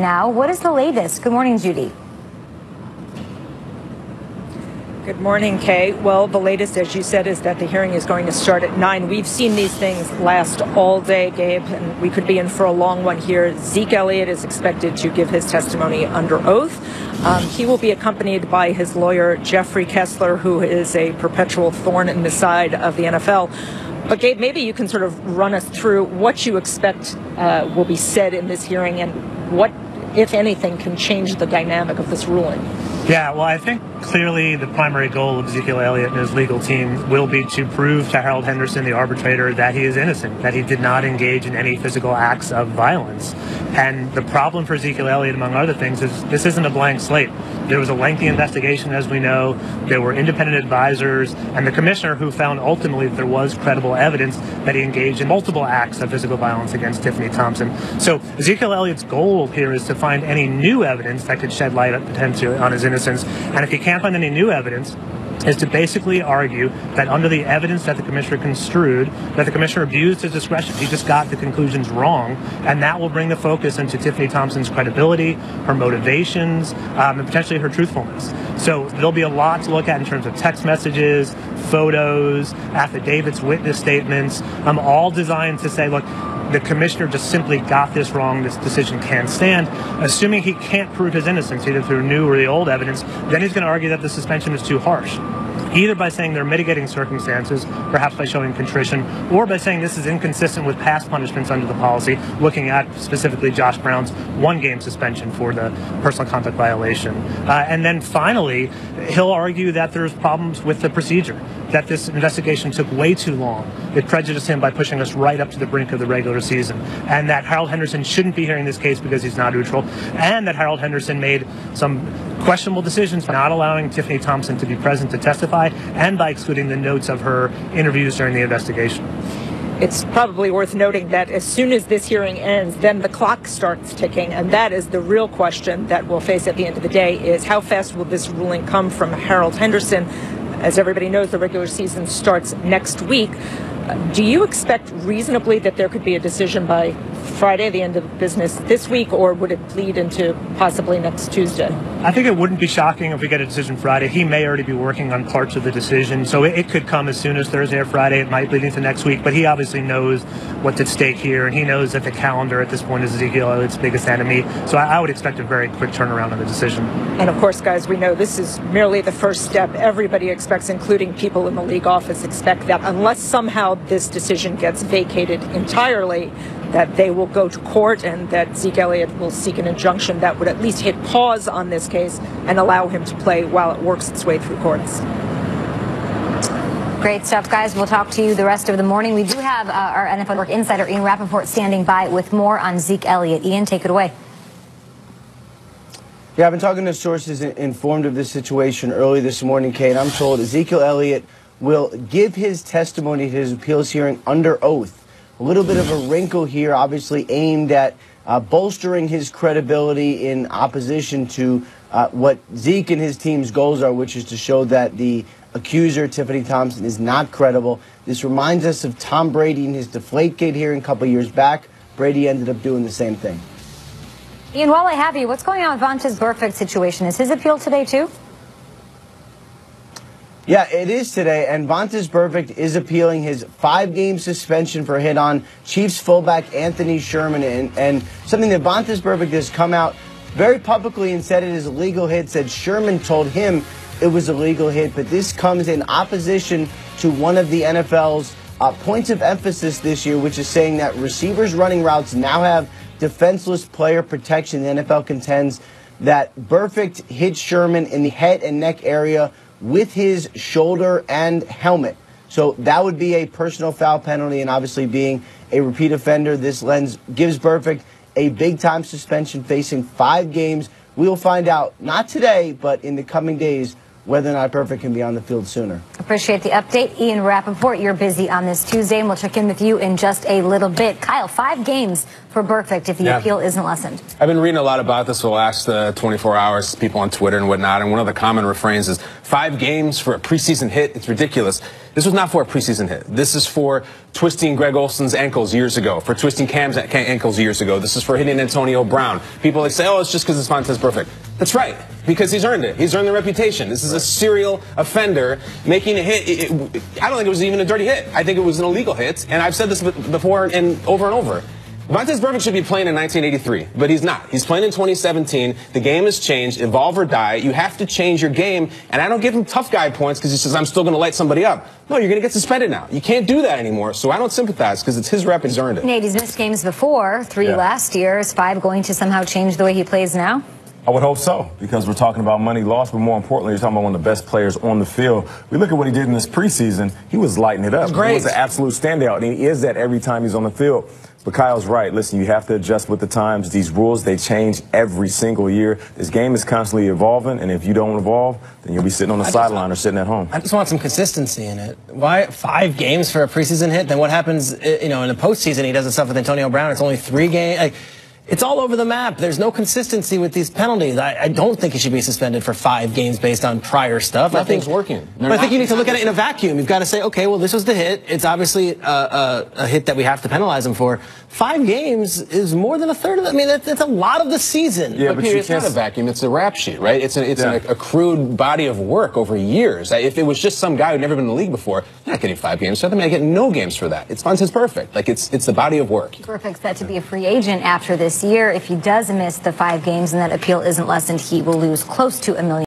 Now, what is the latest? Good morning, Judy. Good morning, Kay. Well, the latest, as you said, is that the hearing is going to start at 9. We've seen these things last all day, Gabe, and we could be in for a long one here. Zeke Elliott is expected to give his testimony under oath. He will be accompanied by his lawyer, Jeffrey Kessler, who is a perpetual thorn in the side of the NFL. But, Gabe, maybe you can sort of run us through what you expect will be said in this hearing and what, if anything, can change the dynamic of this ruling. Yeah, well, I think clearly the primary goal of Ezekiel Elliott and his legal team will be to prove to Harold Henderson, the arbitrator, that he is innocent, that he did not engage in any physical acts of violence. And the problem for Ezekiel Elliott, among other things, is this isn't a blank slate. There was a lengthy investigation, as we know. There were independent advisors, and the commissioner who found ultimately that there was credible evidence that he engaged in multiple acts of physical violence against Tiffany Thompson. So Ezekiel Elliott's goal here is to find any new evidence that could shed light potentially on his innocence. And if he can't find any new evidence, is to basically argue that under the evidence that the commissioner construed, that the commissioner abused his discretion. He just got the conclusions wrong, and that will bring the focus into Tiffany Thompson's credibility, her motivations, and potentially her truthfulness. So there'll be a lot to look at in terms of text messages, photos, affidavits, witness statements, all designed to say, look, the commissioner just simply got this wrong. This decision can't stand. Assuming he can't prove his innocence, either through new or the old evidence, then he's going to argue that the suspension is too harsh, either by saying there are mitigating circumstances, perhaps by showing contrition, or by saying this is inconsistent with past punishments under the policy, looking at specifically Josh Brown's one-game suspension for the personal conduct violation. And then finally, he'll argue that there's problems with the procedure, that this investigation took way too long. It prejudiced him by pushing us right up to the brink of the regular season, and that Harold Henderson shouldn't be hearing this case because he's not neutral, and that Harold Henderson made some questionable decisions by not allowing Tiffany Thompson to be present to testify and by excluding the notes of her interviews during the investigation. It's probably worth noting that as soon as this hearing ends, then the clock starts ticking, and that is the real question that we'll face at the end of the day, is how fast will this ruling come from Harold Henderson? As everybody knows, the regular season starts next week. Do you expect reasonably that there could be a decision by Friday, the end of business this week, or would it bleed into possibly next Tuesday? I think it wouldn't be shocking if we get a decision Friday. He may already be working on parts of the decision, so it could come as soon as Thursday or Friday. It might bleed into next week, but he obviously knows what's at stake here, and he knows that the calendar at this point is Ezekiel Elliott's biggest enemy. So I would expect a very quick turnaround on the decision. And of course, guys, we know this is merely the first step. Everybody expects, including people in the league office, expect that unless somehow this decision gets vacated entirely, that they will go to court and that Zeke Elliott will seek an injunction that would at least hit pause on this case and allow him to play while it works its way through courts. Great stuff, guys. We'll talk to you the rest of the morning. We do have our NFL Network insider, Ian Rappaport, standing by with more on Zeke Elliott. Ian, take it away. Yeah, I've been talking to sources informed of this situation early this morning, Kate. I'm told Ezekiel Elliott will give his testimony to his appeals hearing under oath. A little bit of a wrinkle here, obviously aimed at bolstering his credibility in opposition to what Zeke and his team's goals are, which is to show that the accuser, Tiffany Thompson, is not credible. This reminds us of Tom Brady in his Deflategate hearing a couple years back. Brady ended up doing the same thing. Ian, while I have you, what's going on with Vontaze Burfict's situation? Is his appeal today, too? Yeah, it is today, and Vontaze Burfict is appealing his 5-game suspension for a hit on Chiefs fullback Anthony Sherman, and something that Vontaze Burfict has come out very publicly and said it is a legal hit, said Sherman told him it was a legal hit, but this comes in opposition to one of the NFL's points of emphasis this year, which is saying that receivers running routes now have defenseless player protection. The NFL contends that Burfict hit Sherman in the head and neck area with his shoulder and helmet. So that would be a personal foul penalty, and obviously being a repeat offender, this gives Burfict a big-time suspension facing 5 games. We'll find out, not today, but in the coming days, whether or not Burfict can be on the field sooner. Appreciate the update. Ian Rappaport, you're busy on this Tuesday, and we'll check in with you in just a little bit. Kyle, 5 games for Burfict if the appeal isn't lessened. I've been reading a lot about this for the last 24 hours, people on Twitter and whatnot, and one of the common refrains is 5 games for a preseason hit. It's ridiculous. This was not for a preseason hit. This is for twisting Greg Olson's ankles years ago, for twisting Cam's ankles years ago. This is for hitting Antonio Brown. People say, oh, it's just because it's Vontez Burfict. That's right, because he's earned it. He's earned the reputation. This is a serial offender making a hit. I don't think it was even a dirty hit. I think it was an illegal hit, and I've said this before and over. Vontez Burfict should be playing in 1983, but he's not. He's playing in 2017. The game has changed. Evolve or die. You have to change your game, and I don't give him tough guy points because he says, I'm still going to light somebody up. No, you're going to get suspended now. You can't do that anymore, so I don't sympathize because it's his rep and he's earned it. Nate, he's missed games before, 3 last year. Is 5 going to somehow change the way he plays now? I would hope so, because we're talking about money lost, but more importantly, you're talking about one of the best players on the field. We look at what he did in this preseason. He was lighting it up. He was an absolute standout, and he is that every time he's on the field. But Kyle's right. Listen, you have to adjust with the times. These rules, they change every single year. This game is constantly evolving, and if you don't evolve, then you'll be sitting on the sideline or sitting at home. I just want some consistency in it. Why 5 games for a preseason hit? Then what happens, in the postseason? He does the stuff with Antonio Brown. It's only 3 games. It's all over the map. There's no consistency with these penalties. I don't think he should be suspended for 5 games based on prior stuff. Nothing's working. But I think you need to look at it in a vacuum. You've got to say, okay, well, this was the hit. It's obviously a hit that we have to penalize him for. 5 games is more than a third of that. I mean, that's a lot of the season. Yeah, but it's not a vacuum. It's a rap sheet, right? It's an accrued body of work over years. If it was just some guy who'd never been in the league before, you're not getting 5 games. So I mean, I get no games for that. It's Vontez Burfict. Like, it's the body of work. Burfict's set to be a free agent after this year. If he does miss the 5 games and that appeal isn't lessened, he will lose close to $1 million.